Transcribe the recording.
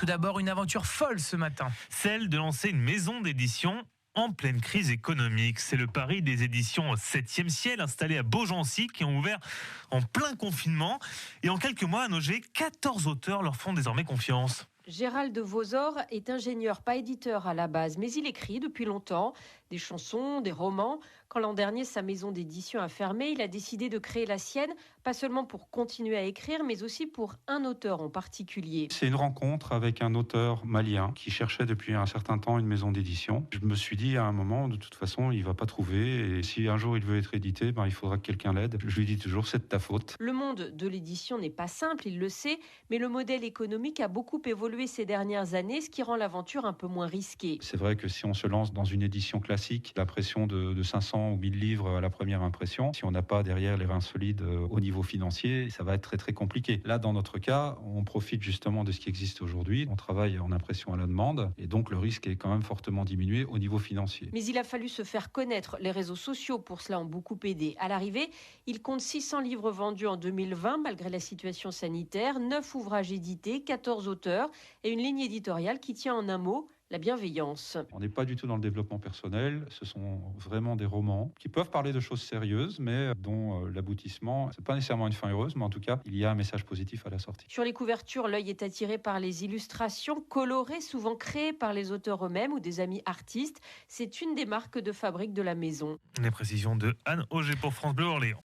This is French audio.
tout d'abord, une aventure folle ce matin. Celle de lancer une maison d'édition en pleine crise économique. C'est le pari des éditions 7e ciel installées à Beaugency qui ont ouvert en plein confinement. Et en quelques mois à Nogé, 14 auteurs leur font désormais confiance. Gérald de Vosor est ingénieur, pas éditeur à la base, mais il écrit depuis longtemps des chansons, des romans. Quand l'an dernier, sa maison d'édition a fermé, il a décidé de créer la sienne, pas seulement pour continuer à écrire, mais aussi pour un auteur en particulier. C'est une rencontre avec un auteur malien qui cherchait depuis un certain temps une maison d'édition. Je me suis dit à un moment, de toute façon, il ne va pas trouver. Et si un jour il veut être édité, il faudra que quelqu'un l'aide. Je lui dis toujours, c'est de ta faute. Le monde de l'édition n'est pas simple, il le sait, mais le modèle économique a beaucoup évolué ces dernières années, ce qui rend l'aventure un peu moins risquée. C'est vrai que si on se lance dans une édition classique, la pression de 500 ou 1000 livres à la première impression, si on n'a pas derrière les reins solides au niveau financier, ça va être très très compliqué. Là, dans notre cas, on profite justement de ce qui existe aujourd'hui. On travaille en impression à la demande et donc le risque est quand même fortement diminué au niveau financier. Mais il a fallu se faire connaître. Les réseaux sociaux pour cela ont beaucoup aidé. À l'arrivée, il compte 600 livres vendus en 2020 malgré la situation sanitaire, 9 ouvrages édités, 14 auteurs et une ligne éditoriale qui tient en un mot la bienveillance. On n'est pas du tout dans le développement personnel, ce sont vraiment des romans qui peuvent parler de choses sérieuses, mais dont l'aboutissement, c'est pas nécessairement une fin heureuse, mais en tout cas, il y a un message positif à la sortie. Sur les couvertures, l'œil est attiré par les illustrations colorées, souvent créées par les auteurs eux-mêmes ou des amis artistes. C'est une des marques de fabrique de la maison. Les précisions de Anne Auger pour France Bleu Orléans.